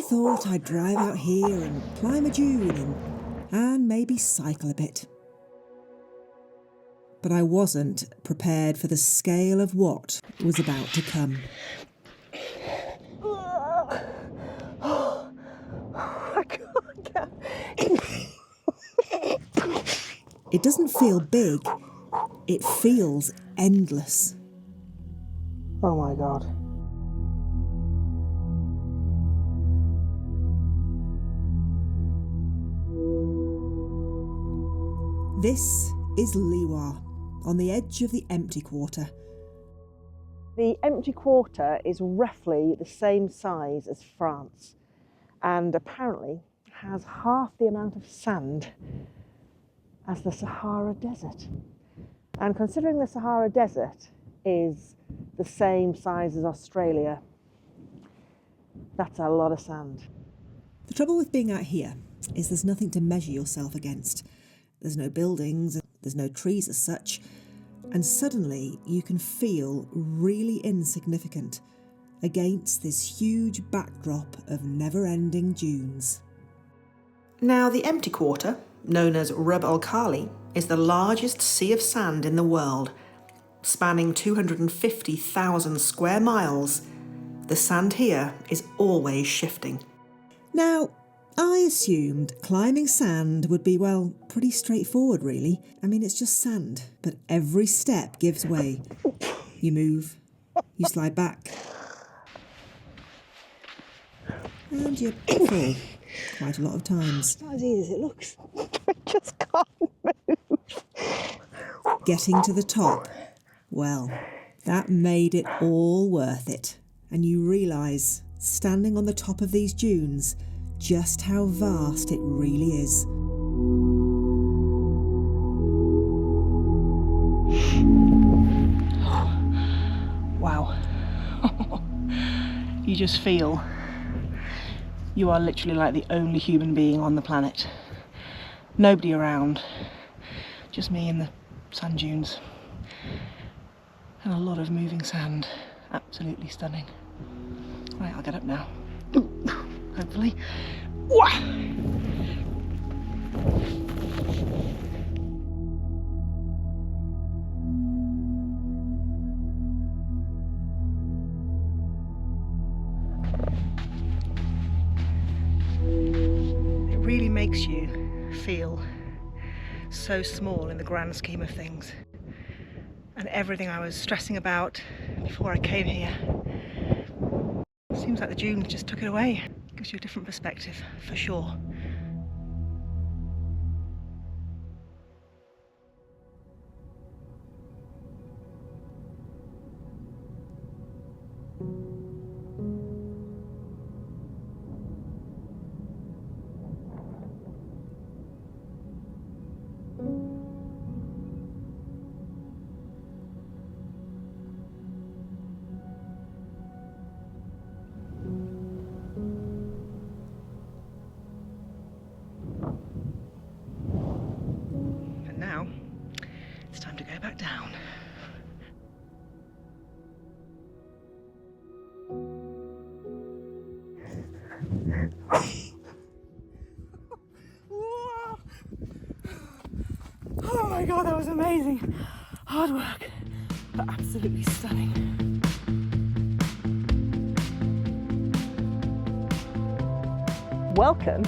thought I'd drive out here and climb a dune and maybe cycle a bit. But I wasn't prepared for the scale of what was about to come. It doesn't feel big, it feels endless. Oh my God. This is Liwa, on the edge of the empty quarter. The empty quarter is roughly the same size as France and apparently has half the amount of sand as the Sahara Desert. And considering the Sahara Desert is the same size as Australia, that's a lot of sand. The trouble with being out here is there's nothing to measure yourself against. There's no buildings, there's no trees as such, and suddenly you can feel really insignificant against this huge backdrop of never-ending dunes. Now, the empty quarter, known as Rub al Khali, is the largest sea of sand in the world. Spanning 250,000 square miles, the sand here is always shifting. Now, I assumed climbing sand would be, well, pretty straightforward really. I mean, it's just sand, but every step gives way. You move, you slide back, and you fall quite a lot of times. It's not as easy as it looks. I just can't move. Getting to the top, well, that made it all worth it. And you realise, standing on the top of these dunes, just how vast it really is. Wow. You just feel you are literally like the only human being on the planet. Nobody around, just me in the sand dunes. And a lot of moving sand. Absolutely stunning. Right, I'll get up now. Hopefully. It really makes you feel so small in the grand scheme of things. And everything I was stressing about before I came here, seems like the dunes just took it away. Gives you a different perspective, for sure. Now, it's time to go back down. Oh my God, that was amazing. Hard work, but absolutely stunning. Welcome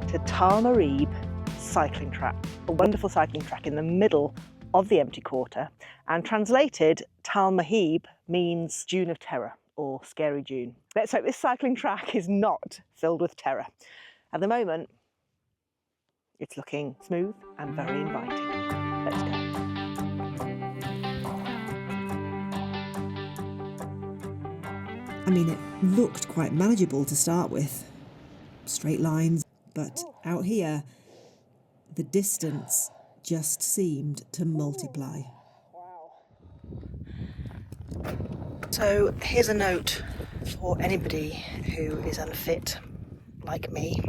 to Tal Moreeb cycling track, a wonderful cycling track in the middle of the empty quarter, and translated Tal Moreeb means Dune of Terror or Scary Dune. Let's hope this cycling track is not filled with terror. At the moment, it's looking smooth and very inviting. Let's go. I mean, it looked quite manageable to start with. Straight lines, but out here, the distance just seemed to multiply. So here's a note for anybody who is unfit like me.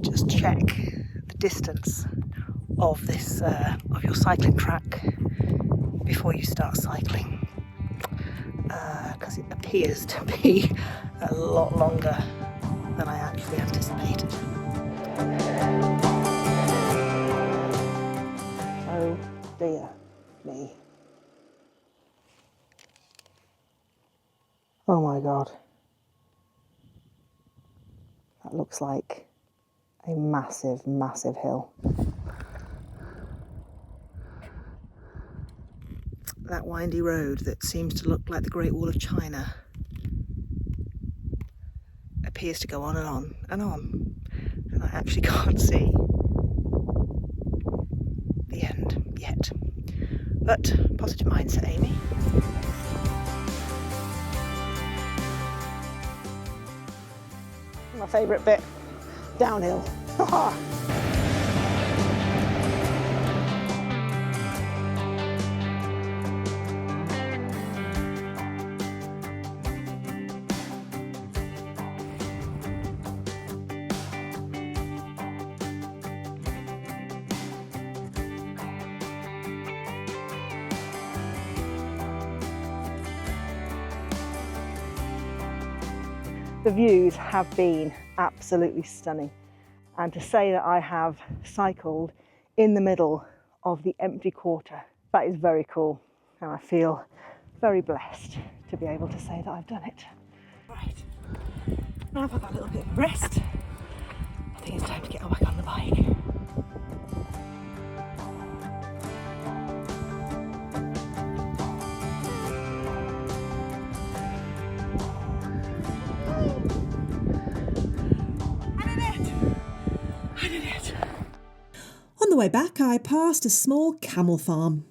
Just check the distance of this of your cycling track before you start cycling, because it appears to be a lot longer than I dear me. Oh my God. That looks like a massive, massive hill. That windy road that seems to look like the Great Wall of China appears to go on and on and on, and I actually can't see the end yet. But positive mindset, Amy. My favourite bit, downhill. The views have been absolutely stunning, and to say that I have cycled in the middle of the empty quarter, that is very cool, and I feel very blessed to be able to say that I've done it. Right, now I've had that little bit of rest, I think it's time to get back on the bike. On the way back, I passed a small camel farm,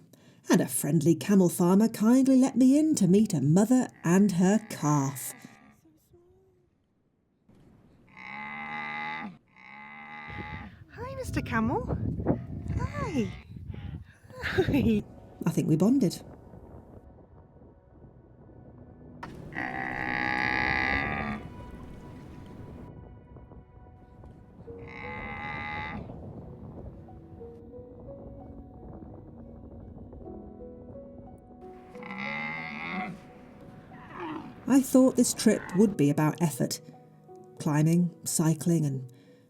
and a friendly camel farmer kindly let me in to meet a mother and her calf. Hi, Mr. Camel. Hi. Hi. I think we bonded. I thought this trip would be about effort. Climbing, cycling and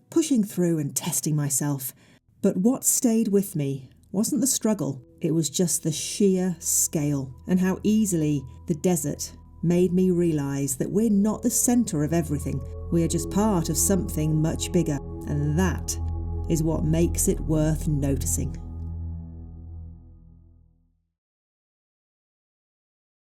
pushing through and testing myself. But what stayed with me wasn't the struggle, it was just the sheer scale and how easily the desert made me realise that we're not the centre of everything. We are just part of something much bigger, and that is what makes it worth noticing.